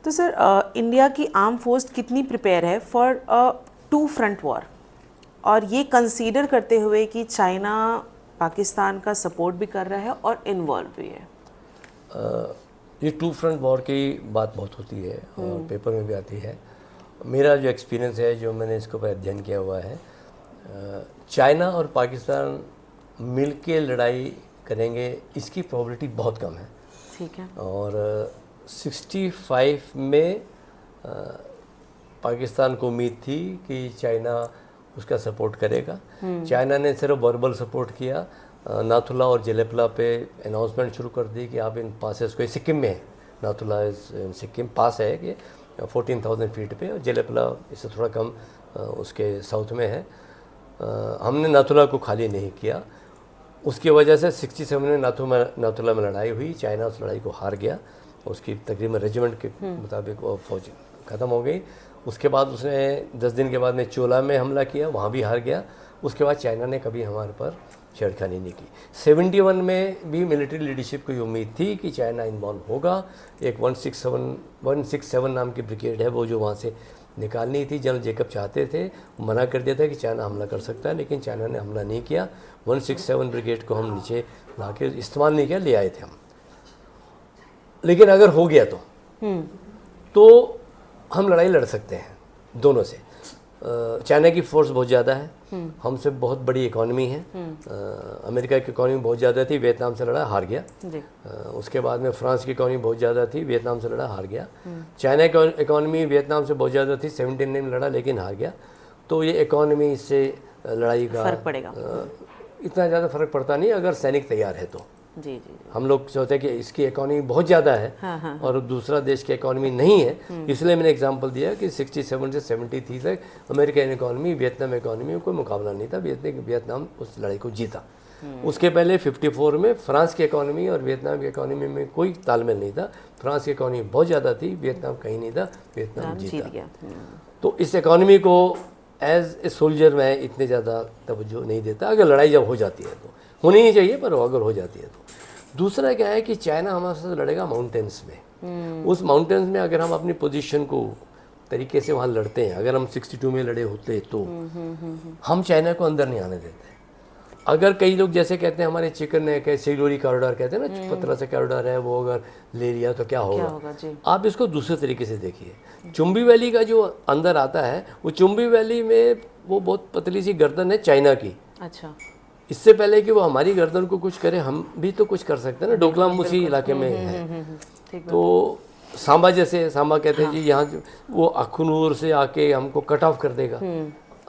तो sir India की arm force कितनी प्रिपेयर है फॉर टू फ्रंट वॉर, और ये कंसीडर करते हुए कि चाइना पाकिस्तान का सपोर्ट भी कर रहा है और इन्वॉल्व भी है? ये टू फ्रंट वॉर की बात बहुत होती है और पेपर में भी आती है। मेरा जो एक्सपीरियंस है, जो मैंने इसके ऊपर अध्ययन किया हुआ है, चाइना और पाकिस्तान मिल के लड़ाई करेंगे इसकी प्रोबेबिलिटी बहुत कम है। ठीक है। और 65 में पाकिस्तान को उम्मीद थी कि चाइना उसका सपोर्ट करेगा। चाइना ने सिर्फ वर्बल सपोर्ट किया, नाथुला और जेलेपला पे अनाउंसमेंट शुरू कर दी कि आप इन पासेस को, सिक्किम में है, नाथुला सिक्किम पास है कि 14,000 फीट पे, और जेलेपला इससे थोड़ा कम उसके साउथ में है। हमने नाथुला को खाली नहीं किया। उसकी वजह से 67 में नाथुला में लड़ाई हुई। चाइना उस लड़ाई को हार गया, उसकी तकरीबन रेजिमेंट के मुताबिक वो फौज ख़त्म हो गई। उसके बाद उसने 10 दिन के बाद में चोला में हमला किया, वहाँ भी हार गया। उसके बाद चाइना ने कभी हमारे पर छेड़खानी नहीं की। 71 में भी मिलिट्री लीडरशिप को ये उम्मीद थी कि चाइना इन्वॉल्व होगा। एक 167 नाम की ब्रिगेड है वो, जो वहाँ से निकालनी थी। जनरल जेकब चाहते थे, मना कर दिया था कि चाइना हमला कर सकता है, लेकिन चाइना ने हमला नहीं किया। 167 ब्रिगेड को हम नीचे ला के इस्तेमाल नहीं किया, ले आए थे हम। लेकिन अगर हो गया तो हम लड़ाई लड़ सकते हैं दोनों से। चाइना की फोर्स बहुत ज़्यादा है, हमसे बहुत बड़ी इकोनॉमी है। अमेरिका की इकोनॉमी बहुत ज़्यादा थी, वियतनाम से लड़ा, हार गया। उसके बाद में फ्रांस की इकोनॉमी बहुत ज़्यादा थी, वियतनाम से लड़ा, हार गया। चाइना की इकोनॉमी वियतनाम से बहुत ज़्यादा थी, 79 में लड़ा लेकिन हार गया। तो ये इकोनॉमी से लड़ाई का फर्क पड़ेगा, इतना ज़्यादा फर्क पड़ता नहीं अगर सैनिक तैयार है तो। जी जी। हम लोग सोचते हैं कि इसकी इकोनॉमी बहुत ज़्यादा है, हाँ। और दूसरा देश की इकोनॉमी नहीं है, इसलिए मैंने एग्जांपल दिया कि 67 से 73 तक अमेरिकन इकोनॉमी वियतनाम इकोनॉमी में कोई मुकाबला नहीं था। वियतनाम उस लड़ाई को जीता। उसके पहले 54 में फ्रांस की इकोनॉमी और वियतनाम की इकोनॉमी में कोई तालमेल नहीं था। फ्रांस की इकोनॉमी बहुत ज़्यादा थी, वियतनाम कहीं नहीं था, वियतनाम जीत गया। तो इस इकोनॉमी को एज ए सोल्जर मैं इतने ज़्यादा तवज्जो नहीं देता। अगर लड़ाई जब हो जाती है तो होनी ही चाहिए, पर अगर हो जाती है तो। दूसरा क्या है कि चाइना हमारे साथ लड़ेगा माउंटेन्स में। उस माउंटेन्स में अगर हम अपनी पोजीशन को तरीके से वहाँ लड़ते हैं, अगर हम 62 में लड़े होते तो हम चाइना को अंदर नहीं आने देते। अगर कई लोग जैसे कहते हैं हमारे चिकन नेक है, सिग्लोरी कॉरिडोर कहते हैं ना, पतला सा कॉरिडोर है, वो अगर ले लिया तो क्या होगा। आप इसको दूसरे तरीके से देखिए। चुम्बी वैली का जो अंदर आता है, वो चुम्बी वैली में वो बहुत पतली सी गर्दन है चाइना की। अच्छा। इससे पहले कि वो हमारी गर्दन को कुछ करे, हम भी तो कुछ कर सकते हैं ना। डोकलाम उसी इलाके में है। तो सांबा जैसे, सांबा कहते हैं जी यहाँ वो अखनूर से आके हमको कट ऑफ कर देगा।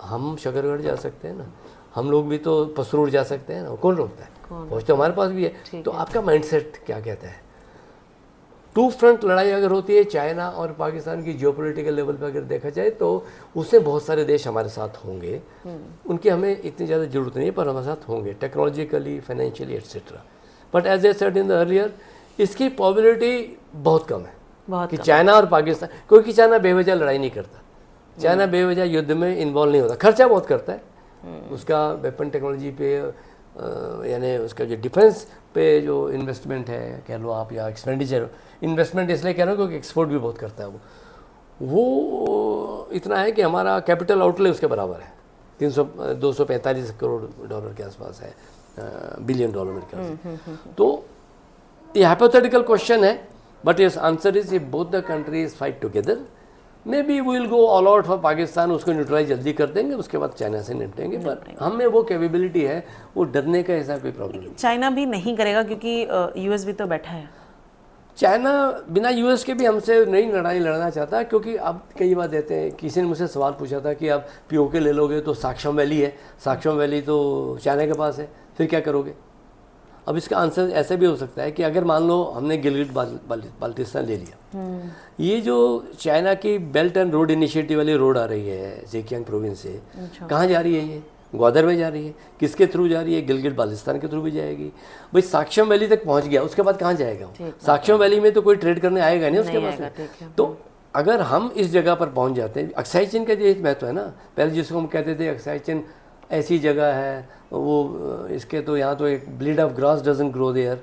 हम शकरगढ़ जा सकते हैं ना, हम लोग भी तो पसरूर जा सकते हैं ना, कौन रोकता है? फौज तो हमारे पास भी है। तो आपका माइंडसेट क्या कहता है? टू फ्रंट लड़ाई अगर होती है चाइना और पाकिस्तान की जियोपॉलिटिकल लेवल पर अगर देखा जाए तो उसमें बहुत सारे देश हमारे साथ होंगे। उनकी हमें इतनी ज़्यादा ज़रूरत नहीं है, पर हमारे साथ होंगे technologically, financially etcetera. But as I said in the earlier, इसकी पॉसिबिलिटी बहुत कम है कि चाइना और पाकिस्तान, क्योंकि चाइना बेवजह लड़ाई नहीं करता। चाइना बेवजह युद्ध में इन्वॉल्व नहीं होता। खर्चा बहुत करता है उसका, वेपन टेक्नोलॉजी पे, यानी उसका जो डिफेंस पे जो इन्वेस्टमेंट है कह लो आप, या एक्सपेंडिचर। इन्वेस्टमेंट इसलिए कह रहा हूँ क्योंकि एक्सपोर्ट भी बहुत करता है वो इतना है कि हमारा कैपिटल आउटले उसके बराबर है। 245 करोड़ डॉलर के आसपास है, बिलियन डॉलर मेरे ख्याल से। तो ये हाइपोथेटिकल क्वेश्चन है, but this answer is, if both the countries fight together, maybe we will go all out for Pakistan, उसको न्यूट्रलाइज जल्दी कर देंगे, उसके बाद चाइना से निपटेंगे। पर हमें वो कैपेबिलिटी है, वो डरने का ऐसा कोई प्रॉब्लम नहीं। चाइना भी नहीं करेगा क्योंकि यूएस भी तो बैठा है। चाइना बिना यूएस के भी हमसे नई लड़ाई लड़ना चाहता है, क्योंकि अब कई बार देते हैं। किसी ने मुझसे सवाल पूछा था कि आप पीओके ले लोगे तो साक्ष्यम वैली है, साक्ष्यम वैली तो चाइना के पास है, फिर क्या करोगे? अब इसका आंसर ऐसा भी हो सकता है कि अगर मान लो हमने गिलगिट बाल्टिस्तान ले लिया, ये जो चाइना की बेल्ट एंड रोड इनिशिएटिव वाली रोड आ रही है जेकियांग प्रोविंस से, कहाँ जा रही है? ये ग्वादर में जा रही है। किसके थ्रू जा रही है? गिलगिट बाल्टिस्तान के थ्रू भी जाएगी। भाई साक्ष्यम वैली तक पहुंच गया, उसके बाद कहाँ जाएगा? साक्ष्यम वैली में तो कोई ट्रेड करने आएगा नहीं उसके पास। तो अगर हम इस जगह पर पहुंच जाते हैं, अक्साई चीन का ये महत्व है ना। पहले जिसको हम कहते थे अक्साई चीन ऐसी जगह है, वो इसके तो यहाँ तो एक blade of grass doesn't grow there,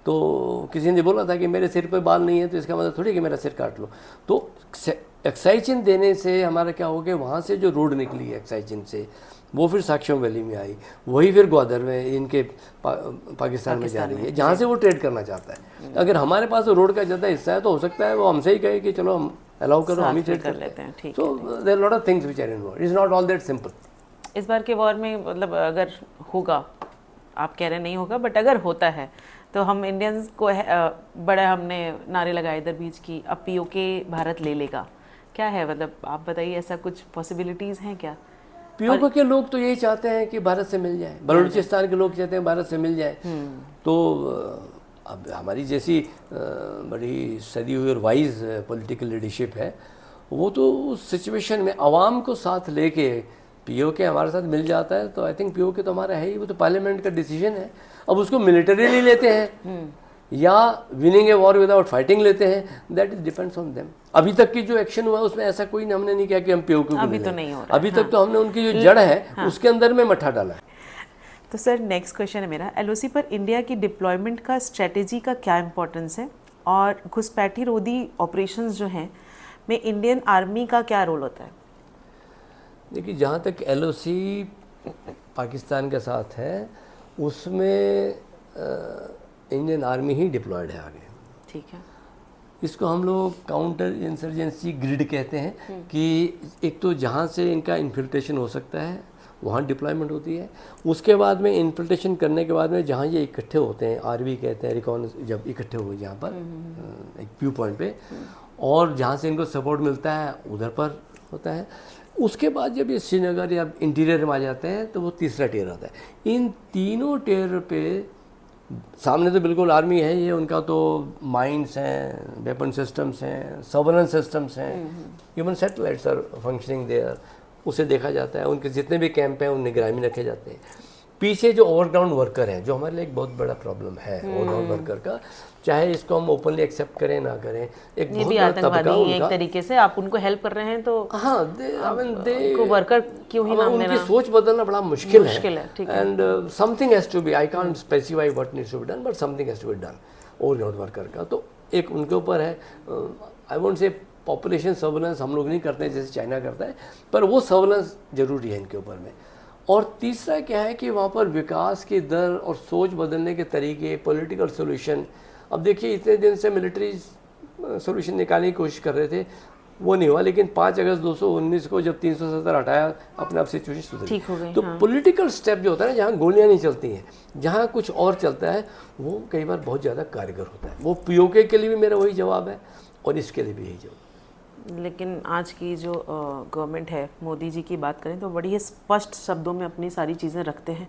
तो किसी ने बोला था कि मेरे सिर पे बाल नहीं है तो इसका मतलब थोड़ी कि मेरा सिर काट लो। तो एक्साइचिन देने से हमारा क्या हो गया, वहाँ से जो रोड निकली है एक्साइचिन से, वो फिर साक्ष्यम वैली में आई, वही फिर ग्वादर में इनके पाकिस्तान में जा रही है, जहाँ से वो ट्रेड करना चाहता है। अगर हमारे पास रोड का ज़्यादा हिस्सा है तो हो सकता है वो हमसे ही कहे कि चलो हम अलाउ करो, हम ही ट्रेड कर लेते हैं। So there lot of things which are involved, it's not all that simple. इस बार के वॉर में मतलब अगर होगा, आप कह रहे नहीं होगा, बट अगर होता है तो हम इंडियंस को बड़ा हमने नारे लगाए इधर बीच की अब पीओके भारत ले लेगा, क्या है मतलब आप बताइए, ऐसा कुछ पॉसिबिलिटीज़ हैं क्या? पीओके के लोग तो यही चाहते हैं कि भारत से मिल जाए, बलूचिस्तान के लोग चाहते हैं भारत से मिल जाए। तो अब हमारी जैसी बड़ी सदी हुई और वाइज पॉलिटिकल लीडरशिप है, वो तो उस सिचुएशन में आवाम को साथ लेके पीओके हमारे साथ मिल जाता है तो आई थिंक पीओके तो हमारा है ही, वो तो पार्लियामेंट का डिसीजन है। अब उसको मिलिटरीली लेते हैं या winning a war without fighting लेते हैं, that is depends on them. अभी तक की जो एक्शन हुआ उसमें ऐसा कोई हमने नहीं किया कि हम पीओके को अभी तो नहीं हो रहा, अभी तक तो हमने उनकी जो जड़ है उसके अंदर में मट्ठा डाला है। तो सर नेक्स्ट क्वेश्चन है मेरा, एलओसी पर इंडिया की डिप्लॉयमेंट का स्ट्रेटेजी का क्या इंपॉर्टेंस है, और घुसपैठी रोधी ऑपरेशंस जो हैं में इंडियन आर्मी का क्या रोल होता है? देखिए, जहाँ तक एलओसी पाकिस्तान के साथ है उसमें इंडियन आर्मी ही डिप्लॉयड है आगे। ठीक है। इसको हम लोग काउंटर इंसर्जेंसी ग्रिड कहते हैं कि एक तो जहाँ से इनका इन्फिल्ट्रेशन हो सकता है वहाँ डिप्लॉयमेंट होती है, उसके बाद में इन्फिल्ट्रेशन करने के बाद में जहाँ ये इकट्ठे होते हैं, आरवी कहते हैं, रिकॉन जब इकट्ठे हुए जहाँ पर एक व्यू पॉइंट पे, और जहाँ से इनको सपोर्ट मिलता है उधर पर होता है। उसके बाद जब ये श्रीनगर या इंटीरियर में आ जाते हैं तो वो तीसरा टियर आता है। इन तीनों टियर पे सामने तो बिल्कुल आर्मी है, ये उनका तो माइंड्स हैं, वेपन सिस्टम्स हैं, सर्वेलेंस सिस्टम्स हैं, even satellites are functioning there, उसे देखा जाता है, उनके जितने भी कैंप हैं उन निगरानी में रखे जाते हैं। पीछे जो ओवरग्राउंड वर्कर हैं, जो हमारे लिए एक बहुत बड़ा प्रॉब्लम है ओवरग्राउंड वर्कर का, चाहे इसको हम ओपनली एक्सेप्ट करें ना करें, एक ये भी आतंकवादी हैं एक तरीके से, आप उनको हेल्प कर रहे हैं तो हाँ, उनको वर्कर क्यों ही नाम देना, उनकी सोच बदलना बड़ा मुश्किल है। ठीक है। And something has to be, I can't specify what needs to be done, but something has to be done overground worker का। तो एक उनके ऊपर है, I won't say population surveillance हम लोग नहीं करते हैं जैसे चाइना करता है, पर वो सर्वेलेंस जरूरी है इनके ऊपर में। और तीसरा क्या है कि वहाँ पर विकास की दर और सोच बदलने के तरीके, पॉलिटिकल सोल्यूशन, अब देखिए इतने दिन से मिलिट्री सोल्यूशन निकालने की कोशिश कर रहे थे, वो नहीं हुआ, लेकिन 5 अगस्त 2019 को जब 370 हटाया अपने आप सिचुएशन सुधरी हो गई। तो पॉलिटिकल स्टेप जो होता है ना, जहाँ गोलियाँ नहीं चलती हैं, जहाँ कुछ और चलता है, वो कई बार बहुत ज़्यादा कारगर होता है। वो पीओके के लिए भी मेरा वही जवाब है और इसके लिए भी यही जवाब। लेकिन आज की जो गवर्नमेंट है, मोदी जी की बात करें तो बड़ी स्पष्ट शब्दों में अपनी सारी चीज़ें रखते हैं,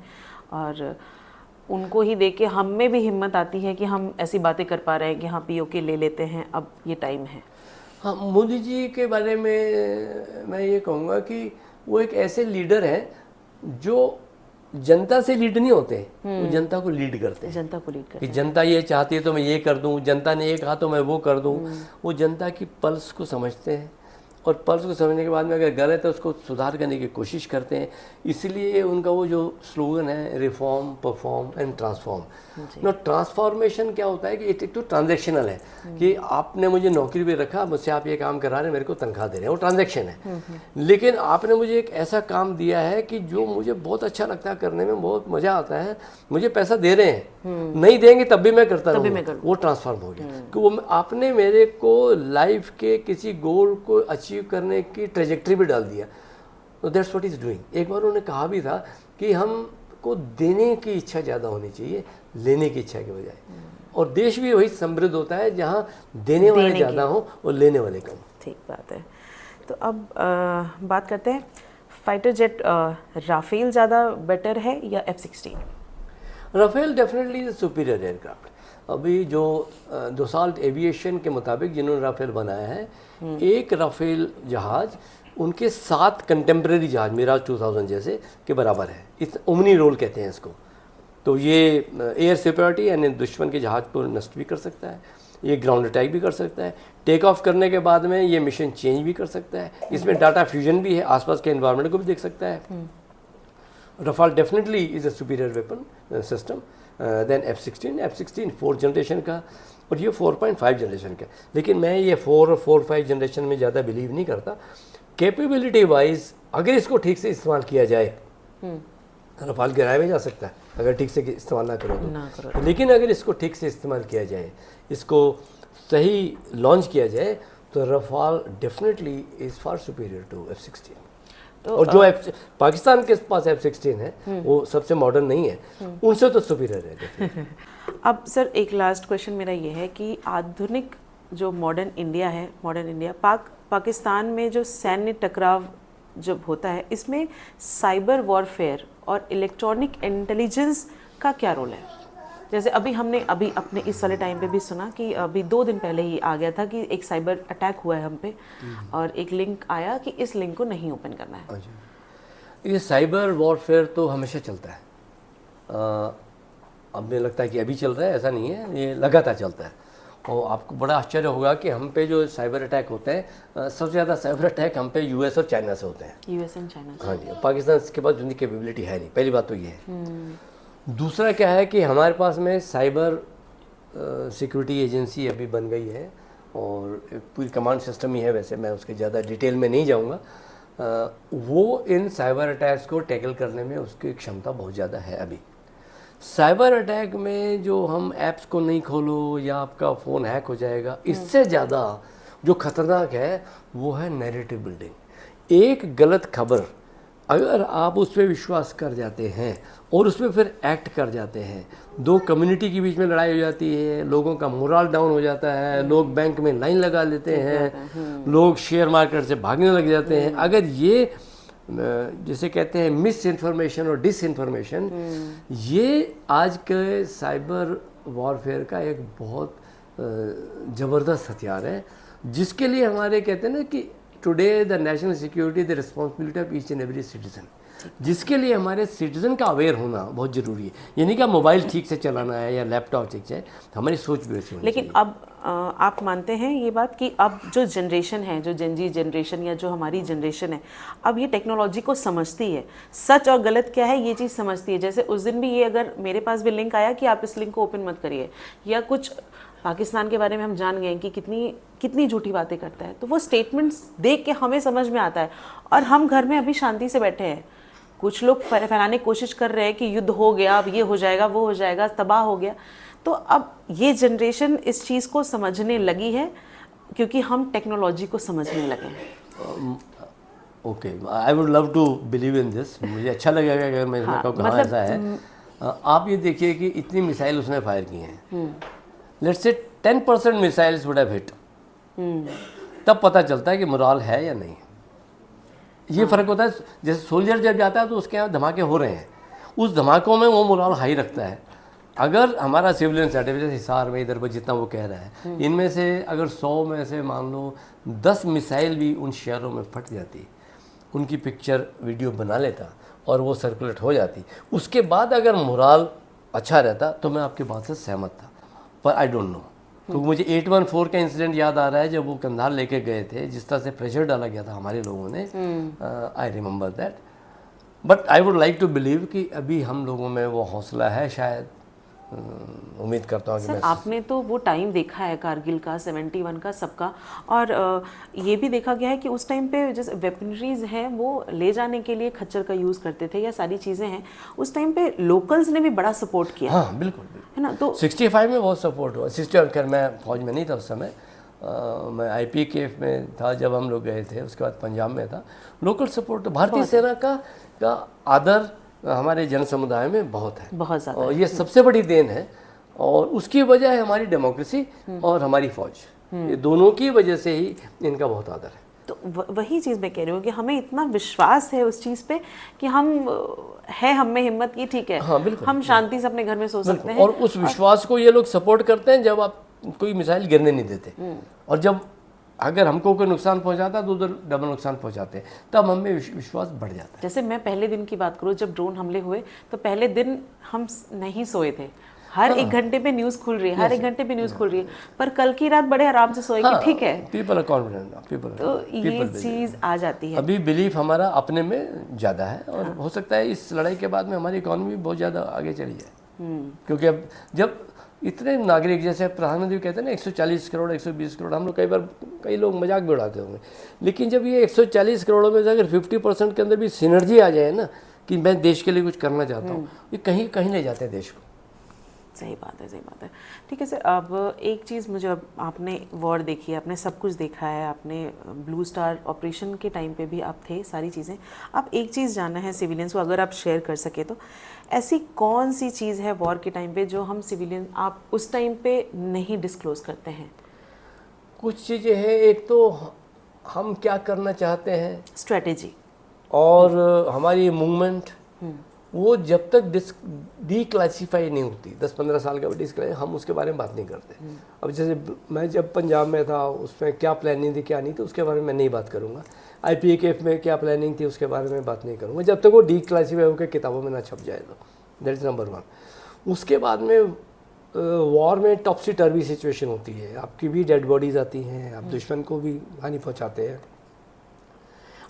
और उनको ही देख के हम में भी हिम्मत आती है कि हम ऐसी बातें कर पा रहे हैं कि हाँ पीओके ले लेते हैं, अब ये टाइम है। हाँ, मोदी जी के बारे में मैं ये कहूँगा कि वो एक ऐसे लीडर हैं जो जनता से लीड नहीं होते, वो जनता को लीड करते हैं। जनता को लीड करते हैं कि जनता ये चाहती है तो मैं ये कर दूं, जनता ने ये कहा तो मैं वो कर दूं। वो जनता की पल्स को समझते हैं, और पल्स को समझने के बाद में अगर गलत है उसको सुधार करने की कोशिश करते हैं। इसलिए उनका वो जो स्लोगन है, reform, perform and transform. No, transformation क्या होता है कि एक तो ट्रांजैक्शनल है कि आपने मुझे नौकरी पे रखा, मुझसे आप ये काम करा रहे हैं, मेरे को तनख्वाह दे रहे हैं, वो ट्रांजैक्शन है। लेकिन आपने मुझे एक ऐसा काम दिया है कि जो मुझे बहुत अच्छा लगता है करने में, बहुत मज़ा आता है, मुझे पैसा दे रहे हैं, नहीं देंगे तब भी मैं करता रहूँगा, वो ट्रांसफॉर्म हो गया। कि वो आपने मेरे को लाइफ के किसी गोल को अचीव करने की ट्रेजेक्टरी भी डाल दिया। तो दैट्स व्हाट इज डूइंग। एक बार उन्होंने कहा भी था कि हमको देने की इच्छा ज़्यादा होनी चाहिए लेने की इच्छा के बजाय, और देश भी वही समृद्ध होता है जहाँ देने वाले ज़्यादा हो और लेने वाले कम। ठीक बात है। तो अब बात करते हैं, फाइटर जेट राफेल ज़्यादा बेटर है या F-16? Rafale definitely is superior aircraft. अभी जो दसाल्ट एविएशन के मुताबिक जिन्होंने राफेल बनाया है, एक राफेल जहाज उनके 7 कंटेम्प्रेरी जहाज मिराज 2000 जैसे के बराबर है। इस ओमनी रोल कहते हैं इसको। तो ये एयर सिक्योरिटी यानी दुश्मन के जहाज को नष्ट भी कर सकता है, ये ग्राउंड अटैक भी कर सकता है, टेक ऑफ करने के बाद में ये मिशन चेंज भी कर सकता है, इसमें डाटा फ्यूजन भी है, आसपास के एनवायरनमेंट को भी देख सकता है। Rafale definitely is a superior weapon system, then F-16 4th generation का, और ये 4.5 जनरेशन का। लेकिन मैं ये 4 और 4-5 जनरेशन में ज़्यादा बिलीव नहीं करता। कैपेबिलिटी वाइज अगर इसको ठीक से इस्तेमाल किया जाए, रफाल गिराया भी जा सकता है अगर ठीक से इस्तेमाल ना करो तो। लेकिन अगर इसको ठीक से इस्तेमाल किया जाए, इसको सही लॉन्च किया जाए, तो Rafale definitely is far superior to F-16। तो और जो पाकिस्तान के पास F-16 है वो सबसे मॉडर्न नहीं है, उनसे तो सुपीरियर है। अब सर एक लास्ट क्वेश्चन मेरा ये है कि आधुनिक जो मॉडर्न इंडिया पाकिस्तान में जो सैन्य टकराव जब होता है, इसमें साइबर वॉरफेयर और इलेक्ट्रॉनिक इंटेलिजेंस का क्या रोल है? जैसे अभी हमने अपने इस वाले टाइम पे भी सुना कि अभी 2 दिन पहले ही आ गया था कि एक साइबर अटैक हुआ है हम पे, और एक लिंक आया कि इस लिंक को नहीं ओपन करना है। ये साइबर वॉरफेयर तो हमेशा चलता है, अब मुझे लगता है कि अभी चल रहा है, ऐसा नहीं है, ये लगातार चलता है। और आपको बड़ा आश्चर्य होगा कि हम पे जो साइबर अटैक होते हैं, सबसे ज़्यादा साइबर अटैक हम पे यूएस और चाइना से होते हैं। यूएस एंड चाइना से। हाँ जी, पाकिस्तान के पास उनकी कैपेबिलिटी है नहीं, पहली बात तो ये है। दूसरा क्या है कि हमारे पास में साइबर सिक्योरिटी एजेंसी अभी बन गई है, और एक पूरी कमांड सिस्टम ही है, वैसे मैं उसके ज़्यादा डिटेल में नहीं जाऊँगा। वो इन साइबर अटैक्स को टैकल करने में उसकी क्षमता बहुत ज़्यादा है। अभी साइबर अटैक में जो हम ऐप्स को नहीं खोलो या आपका फ़ोन हैक हो जाएगा, इससे ज़्यादा जो ख़तरनाक है वो है नैरेटिव बिल्डिंग। एक गलत खबर अगर आप उस पर विश्वास कर जाते हैं और उस पर फिर एक्ट कर जाते हैं, 2 कम्युनिटी के बीच में लड़ाई हो जाती है, लोगों का मोरल डाउन हो जाता है, लोग बैंक में लाइन लगा लेते हैं, लोग शेयर मार्केट से भागने लग जाते हैं। अगर ये जिसे कहते हैं मिस इन्फॉर्मेशन और डिस इन्फॉर्मेशन, ये आज के साइबर वॉरफेयर का एक बहुत ज़बरदस्त हथियार है, जिसके लिए हमारे कहते हैं ना कि today the national security the responsibility of each and every citizen, जिसके लिए हमारे सिटीजन का अवेयर होना बहुत ज़रूरी है। ये नहीं कि मोबाइल ठीक से चलाना है या लैपटॉप ठीक से, हमारी सोच भी वैसी होनी लेकिन चाहिए। अब आप मानते हैं ये बात कि अब जो जनरेशन है, जो जेनजी जनरेशन या जो हमारी जनरेशन है, अब ये टेक्नोलॉजी को समझती है, सच और गलत क्या है ये चीज़ समझती है। जैसे उस दिन भी ये, अगर मेरे पास भी लिंक आया कि आप इस लिंक को ओपन मत करिए, या कुछ पाकिस्तान के बारे में हम जान गए कि कितनी झूठी बातें करता है, तो वो स्टेटमेंट्स देख के हमें समझ में आता है। और हम घर में अभी शांति से बैठे हैं, कुछ लोग फैलाने की कोशिश कर रहे हैं कि युद्ध हो गया, अब ये हो जाएगा, वो हो जाएगा, तबाह हो गया। तो अब ये जनरेशन इस चीज़ को समझने लगी है क्योंकि हम टेक्नोलॉजी को समझने लगे हैं। Okay, I would love to believe in this. मुझे अच्छा लगेगा अगर मैं इसमें कहूँ कहाँ ऐसा है। आप ये देखिए कि इतनी मिसाइल उसने फायर की हैं, let's say 10% missiles would have hit, तब पता चलता है कि मोरल है या नहीं। ये फ़र्क होता है, जैसे सोल्जर जब जाता है तो उसके यहाँ धमाके हो रहे हैं, उस धमाकों में वो मोरल हाई रखता है। अगर हमारा सिविलियन सर्टिफिकेट हिसार में इधर पर जितना वो कह रहा है, इनमें से अगर 100 में से मान लो 10 मिसाइल भी उन शहरों में फट जाती, उनकी पिक्चर वीडियो बना लेता और वो सर्कुलेट हो जाती, उसके बाद अगर मोरल अच्छा रहता, तो मैं आपकी बात से सहमत था। पर आई डोंट नो, क्योंकि मुझे 814 का इंसिडेंट याद आ रहा है, जब वो कंधार लेके गए थे, जिस तरह से प्रेशर डाला गया था हमारे लोगों ने, I remember that. But I would like to believe कि अभी हम लोगों में वो हौसला है, शायद उम्मीद करता हूँ कि सर आपने तो वो टाइम देखा है कारगिल का, 71 का, सबका, और ये भी देखा गया है कि उस टाइम पे जैसे वेपनरीज हैं वो ले जाने के लिए खच्चर का यूज़ करते थे, या सारी चीज़ें हैं, उस टाइम पे लोकल्स ने भी बड़ा सपोर्ट किया। हाँ बिल्कुल, है ना। तो 65 में बहुत सपोर्ट हुआ। 60 कर मैं फौज में नहीं था उस समय, मैं IPKF में था जब हम लोग गए थे, उसके बाद पंजाब में था। लोकल सपोर्ट तो भारतीय सेना का आदर हमारे जन समुदाय में बहुत है, बहुत ज़्यादा, और ये सबसे बड़ी देन है, और उसकी वजह है हमारी डेमोक्रेसी और हमारी फौज, ये दोनों की वजह से ही इनका बहुत आदर है। तो वही चीज़ मैं कह रही हूँ कि हमें इतना विश्वास है उस चीज़ पे कि हम में हिम्मत की, ठीक है, हाँ, बिल्कुल, हम शांति से अपने घर में सो सकते हैं। और उस विश्वास को ये लोग सपोर्ट करते हैं जब आप कोई मिसाइल गिरने नहीं देते, और जब अगर हमको कोई नुकसान पहुंचाता तो उधर डबल नुकसान पहुंचाते हैं, तब हमें विश्वास बढ़ जाता है। जैसे मैं पहले दिन की बात करूँ, जब ड्रोन हमले हुए तो पहले दिन हम नहीं सोए थे, हर एक घंटे पे न्यूज़ खुल रही है, हर एक घंटे पे न्यूज़ खुल रही है, पर कल की रात बड़े आराम से सोए कि ठीक है, पीपल आर कॉन्फिडेंट, पीपल, तो ये चीज़ आ जाती है। अभी बिलीफ हमारा अपने में ज़्यादा है, और हो सकता है इस लड़ाई के बाद में हमारी इकोनॉमी बहुत ज़्यादा आगे चली जाए। क्योंकि अब जब इतने नागरिक, जैसे प्रधानमंत्री कहते हैं ना 140 करोड़ 120 करोड़, हम लोग कई लोग मजाक भी उड़ाते होंगे, लेकिन जब ये 140 करोड़ों में से अगर 50% के अंदर भी सिनर्जी आ जाए ना कि मैं देश के लिए कुछ करना चाहता हूँ, ये कहीं कहीं ले जाते हैं देश को। सही बात है, सही बात है। ठीक है सर, अब एक चीज़ मुझे, अब आपने वॉर देखी है, आपने सब कुछ देखा है, आपने ब्लू स्टार ऑपरेशन के टाइम पे भी आप थे, सारी चीज़ें, आप एक चीज़ जानना है सिविलियंस को, अगर आप शेयर कर सके तो ऐसी कौन सी चीज़ है वॉर के टाइम पे जो हम सिविलियन आप उस टाइम पे नहीं डिस्क्लोज़ करते हैं? कुछ चीज़ें हैं, एक तो हम क्या करना चाहते हैं, स्ट्रेटेजी, और हमारी मूवमेंट, वो जब तक डिक्लासिफाई नहीं होती, 10-15 साल का डिस्क्लासिफाई, हम उसके बारे में बात नहीं करते। अब जैसे मैं जब पंजाब में था, उसमें क्या प्लानिंग थी क्या नहीं थी उसके बारे में मैं नहीं बात करूँगा। IPAKF में क्या प्लानिंग थी उसके बारे में बात नहीं करूँगा, जब तक वो डिक्लासिफाई होकर किताबों में ना छप जाए तो। That is number 1। उसके बाद में वॉर में टॉपसी टर्वी सिचुएशन होती है, आपकी भी डेड बॉडीज़ आती हैं, आप दुश्मन को भी हानि पहुँचाते हैं।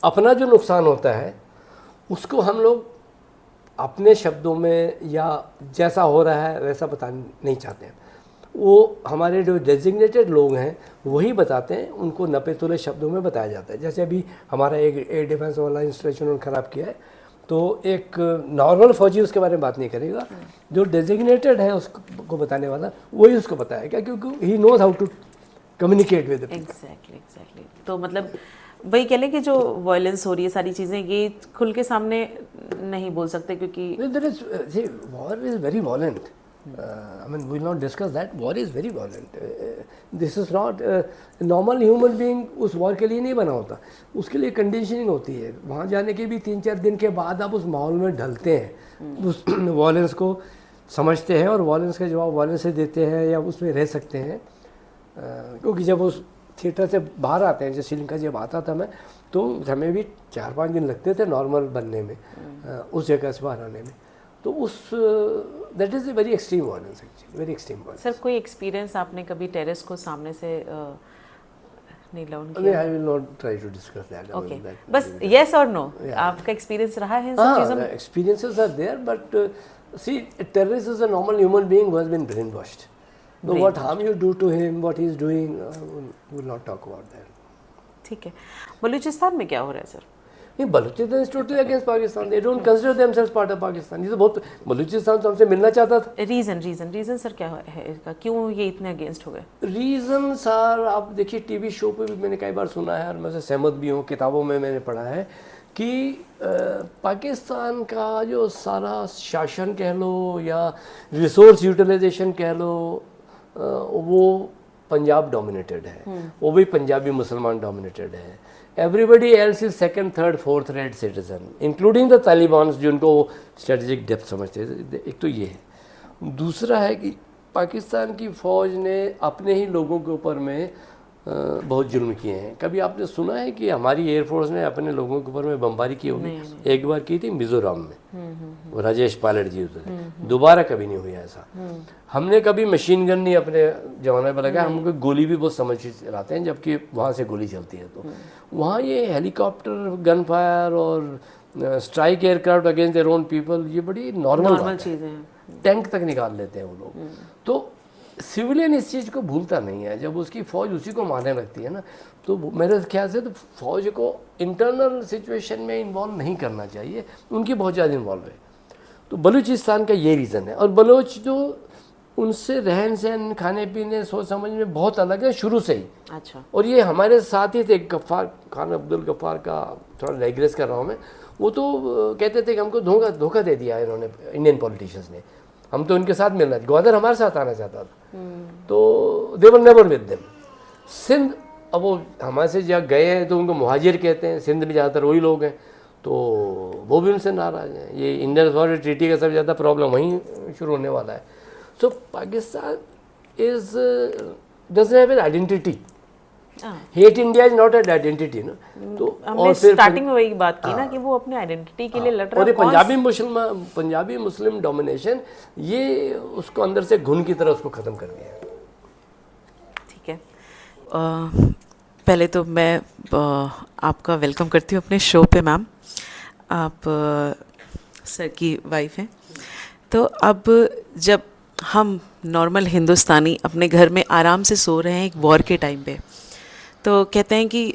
अपना जो नुकसान होता है उसको हम लोग अपने शब्दों में या जैसा हो रहा है वैसा बता नहीं चाहते हैं, वो हमारे जो डेजिग्नेटेड लोग हैं वही बताते हैं, उनको नपे तुले शब्दों में बताया जाता है। जैसे अभी हमारा एक एयर डिफेंस वाला इंस्टॉलेशन उन्होंने ख़राब किया है, तो एक नॉर्मल फौजी उसके बारे में बात नहीं करेगा, जो डेजिग्नेटेड है उसको बताने वाला वही उसको बताएगा, क्योंकि he knows how to communicate with. Exactly. तो मतलब वही कह लें कि जो वायलेंस हो रही है, सारी चीज़ें, ये खुल के सामने नहीं बोल सकते, क्योंकि war is very वॉलेंट। I mean, we will not discuss that. War is very violent. This is not normal human being उस war के लिए नहीं बना होता, उसके लिए कंडीशनिंग होती है। वहाँ जाने के भी 3-4 दिन के बाद आप उस माहौल में ढलते हैं, उस वॉलेंस को समझते हैं और वॉलेंस का जवाब वॉलेंस से देते हैं या उसमें रह सकते हैं। क्योंकि जब उस थिएटर से बाहर आते हैं, जैसे श्रीलंका जब आता था मैं, तो हमें भी 4-5 दिन लगते थे नॉर्मल बनने में, उस जगह से बाहर आने में। तो उस that is a very extreme violence, actually very extreme violence. Sir कोई एक्सपीरियंस आपने कभी टेररिस्ट को सामने से नहीं लाउंड किया? I will not try to discuss that. Okay, बस यस और नो, आपका एक्सपीरियंस रहा है इन सब चीज़ों में? Experiences are there, but see terrorist is a normal human being who has been brainwashed. So what harm you do to him, what he is doing, we will not talk about that. ठीक है। बलूचिस्तान में क्या हो रहा है sir? नहीं, Balochistan is totally against Pakistan. They don't consider themselves part of Pakistan. ये तो बहुत, बलूचिस्तान तो हमसे मिलना चाहता था। रीज़न सर क्या है इसका, क्यों ये इतने अगेंस्ट हो गए? रीज़न सर आप देखिए, टीवी शो पे भी मैंने कई बार सुना है और मैं से सहमत भी हूँ, किताबों में मैंने पढ़ा है कि पाकिस्तान का जो सारा शासन कह लो या रिसोर्स यूटिलाइजेशन कह लो, वो पंजाब डोमिनेटेड है, वो भी पंजाबी मुसलमान डोमिनेटेड है। Everybody else is second, third, fourth rate citizen, including the Taliban, जिनको स्ट्रेटेजिक डेप्थ समझते हैं। एक तो ये है। दूसरा है कि पाकिस्तान की फ़ौज ने अपने ही लोगों के ऊपर में बहुत जुल्म किए हैं। कभी आपने सुना है कि हमारी एयरफोर्स ने अपने लोगों के ऊपर में बमबारी की होगी? एक बार की थी मिज़ोरम में, वो राजेश पायलट जी उधर, दोबारा कभी नहीं हुआ ऐसा। हमने कभी मशीन गन नहीं अपने जवानों पर लगाया, हमको गोली भी बहुत समझ चलाते हैं, जबकि वहाँ से गोली चलती है। तो वहाँ ये हेलीकॉप्टर गन फायर और strike aircraft against their own people, ये बड़ी नॉर्मल चीज़ें हैं। टैंक तक निकाल लेते हैं वो लोग। तो सिविलियन इस चीज़ को भूलता नहीं है। जब उसकी फ़ौज उसी को मारने लगती है ना, तो मेरे ख्याल से तो फ़ौज को इंटरनल सिचुएशन में इन्वॉल्व नहीं करना चाहिए, उनकी बहुत ज़्यादा इन्वॉल्व है। तो बलूचिस्तान का ये रीज़न है। और बलोच जो उनसे रहन सहन, खाने पीने, सोच समझ में बहुत अलग है शुरू से ही। अच्छा। और ये हमारे साथ ही थे, गफ्फार खान, अब्दुल गफ्फार का थोड़ा डाइग्रेस कर रहा हूँ मैं, वो तो कहते थे कि हमको धोखा दे दिया इन्होंने, इंडियन पॉलिटिशियंस ने, हम तो उनके साथ मिलना, ग्वादर हमारे साथ आना चाहता था, तो they were never with them. Sindh, अब वो हमारे से जहाँ गए हैं तो उनको मुहाजिर कहते हैं, सिंध में ज़्यादातर वही लोग हैं, तो वो भी उनसे नाराज़ हैं। ये इंडियन फॉरेन ट्रीटी का सबसे ज़्यादा प्रॉब्लम वहीं शुरू होने वाला है। So Pakistan is doesn't have an identity. Hate India is not an identity ना। तो हमने स्टार्टिंग में वही बात की ना कि वो अपने आइडेंटिटी के लिए लड़ रहा है। और पंजाबी मुस्लिम डोमिनेशन, ये उसको अंदर से घुन की तरह उसको ख़त्म कर दिया। ठीक है, पहले तो मैं आपका वेलकम करती हूँ अपने शो पे। मैम, आप सर की वाइफ हैं, तो अब जब हम नॉर्मल हिंदुस्तानी अपने घर में आराम से सो रहे हैं एक वॉर के टाइम पे, तो कहते हैं कि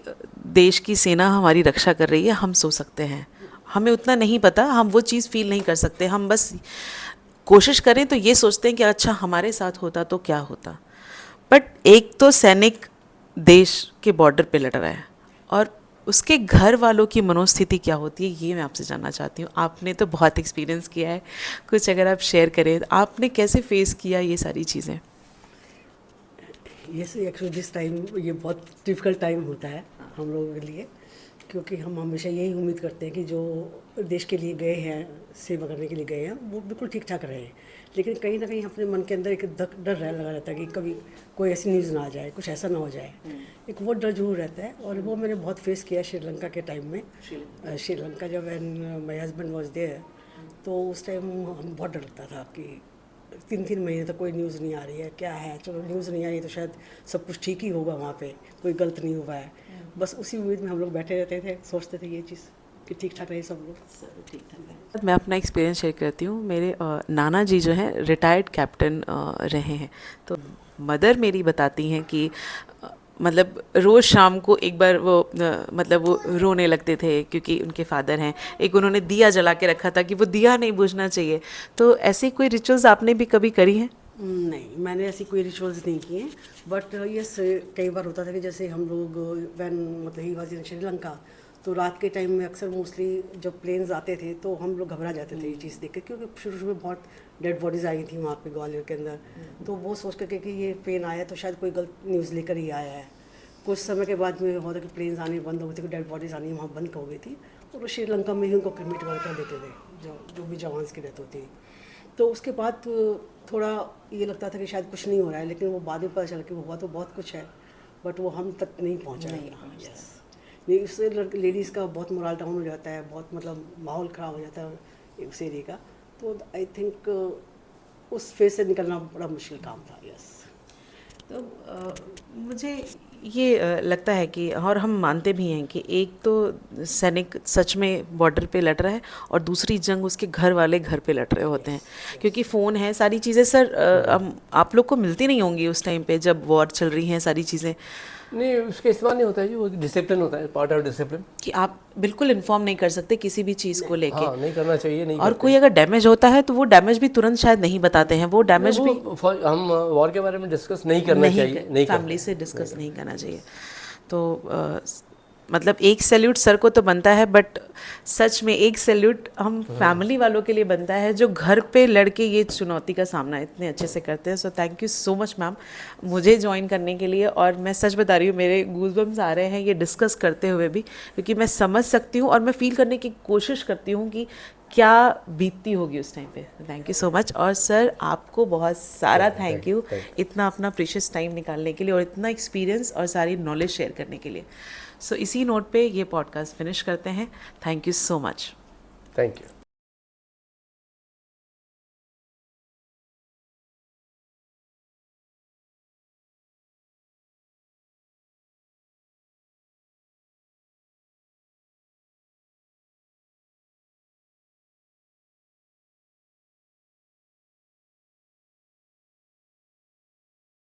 देश की सेना हमारी रक्षा कर रही है, हम सो सकते हैं। हमें उतना नहीं पता, हम वो चीज़ फील नहीं कर सकते, हम बस कोशिश करें तो ये सोचते हैं कि अच्छा हमारे साथ होता तो क्या होता। बट एक तो सैनिक देश के बॉर्डर पे लड़ रहा है और उसके घर वालों की मनोस्थिति क्या होती है, ये मैं आपसे जानना चाहती हूँ। आपने तो बहुत एक्सपीरियंस किया है, कुछ अगर आप शेयर करें, आपने कैसे फेस किया ये सारी चीज़ें? ये एक्चुअली दिस टाइम ये बहुत डिफ़िकल्ट टाइम होता है हम लोगों के लिए, क्योंकि हम हमेशा यही उम्मीद करते हैं कि जो देश के लिए गए हैं, सेवा करने के लिए गए हैं, वो बिल्कुल ठीक ठाक रहे। लेकिन कहीं ना कहीं अपने मन के अंदर एक डर लगा रहता है कि कभी कोई ऐसी न्यूज़ ना आ जाए, कुछ ऐसा ना हो जाए। एक वो डर जरूर रहता है, और वो मैंने बहुत फेस किया श्रीलंका के टाइम में। श्रीलंका जब माई हस्बैंड वॉज देयर, तो उस टाइम हम बहुत डर लगता था कि 3-3 महीने तक कोई न्यूज़ नहीं आ रही है, क्या है, चलो न्यूज़ नहीं आई तो शायद सब कुछ ठीक ही होगा, वहाँ पे कोई गलत नहीं हुआ है। बस उसी उम्मीद में हम लोग बैठे रहते थे, सोचते थे ये चीज़ कि ठीक ठाक रहे सब लोग, सब ठीक ठाक है। मैं अपना एक्सपीरियंस शेयर करती हूँ। मेरे नाना जी जो हैं रिटायर्ड कैप्टन रहे हैं, तो मदर मेरी बताती हैं कि मतलब रोज़ शाम को एक बार वो मतलब वो रोने लगते थे क्योंकि उनके फादर हैं। एक उन्होंने दिया जला के रखा था कि वो दिया नहीं बुझना चाहिए। तो ऐसी कोई रिचुअल्स आपने भी कभी करी हैं? नहीं, मैंने ऐसी कोई रिचुअल्स नहीं किए, बट यस कई बार होता था कि जैसे हम लोग वैन मतलब ही वाज इन श्रीलंका, तो रात के टाइम में अक्सर मोस्टली जब प्लेन्स आते थे तो हम लोग घबरा जाते थे ये चीज़ देख के, क्योंकि शुरू में बहुत डेड बॉडीज़ आई थी वहाँ पे ग्वालियर के अंदर। तो वो सोच करके कि ये प्लेन आया तो शायद कोई गलत न्यूज़ लेकर ही आया है। कुछ समय के बाद में होता कि प्लेन्स आने बंद हो गए थे, डेड बॉडीज़ आनी वहाँ बंद हो गई थी, और वो श्रीलंका में ही उनको क्रिमिट कर देते थे जो भी जवान्स की डेथ होती। तो उसके बाद थोड़ा ये लगता था कि शायद कुछ नहीं हो रहा है, लेकिन वो बाद में पता चला कि वो हुआ तो बहुत कुछ है, बट वो हम तक नहीं पहुँचा है। यस, नहीं, उससे लेडीज़ का बहुत मोरल डाउन हो जाता है, बहुत मतलब माहौल ख़राब हो जाता है उस एरिया का। तो आई थिंक उस फेज से निकलना बड़ा मुश्किल काम था। यस, तो मुझे ये लगता है कि, और हम मानते भी हैं कि एक तो सैनिक सच में बॉर्डर पे लड़ रहा है और दूसरी जंग उसके घर वाले घर पे लड़ रहे होते हैं, क्योंकि फ़ोन है, सारी चीज़ें सर आप लोग को मिलती नहीं होंगी उस टाइम पे जब वॉर चल रही हैं सारी चीज़ें। नहीं, उसका इस्तेमाल नहीं होता है जी, वो डिसिप्लिन होता है, पार्ट ऑफ डिसिप्लिन, कि आप बिल्कुल इन्फॉर्म नहीं कर सकते किसी भी चीज़ को लेके। हाँ, नहीं करना चाहिए, नहीं और करते। कोई अगर डैमेज होता है तो वो डैमेज भी तुरंत शायद नहीं बताते हैं, वो डैमेज भी हम वॉर के बारे में डिस्कस नहीं करना चाहिए, नहीं फैमिली से डिस्कस नहीं करना चाहिए। तो मतलब एक सैल्यूट सर को तो बनता है, बट सच में एक सैल्यूट हम फैमिली वालों के लिए बनता है जो घर पे लड़के ये चुनौती का सामना इतने अच्छे से करते हैं। So thank you so much ma'am मुझे ज्वाइन करने के लिए। और मैं सच बता रही हूँ, मेरे गूज़बम्स आ रहे हैं ये डिस्कस करते हुए भी, क्योंकि मैं समझ सकती हूँ और मैं फील करने की कोशिश करती हूँ कि क्या बीतती होगी उस टाइम पे। Thank you so much. और सर आपको बहुत सारा थैंक यू इतना अपना प्रीशियस टाइम निकालने के लिए और इतना एक्सपीरियंस और सारी नॉलेज शेयर करने के लिए। सो इसी नोट पे ये पॉडकास्ट फिनिश करते हैं। Thank you so much. Thank you.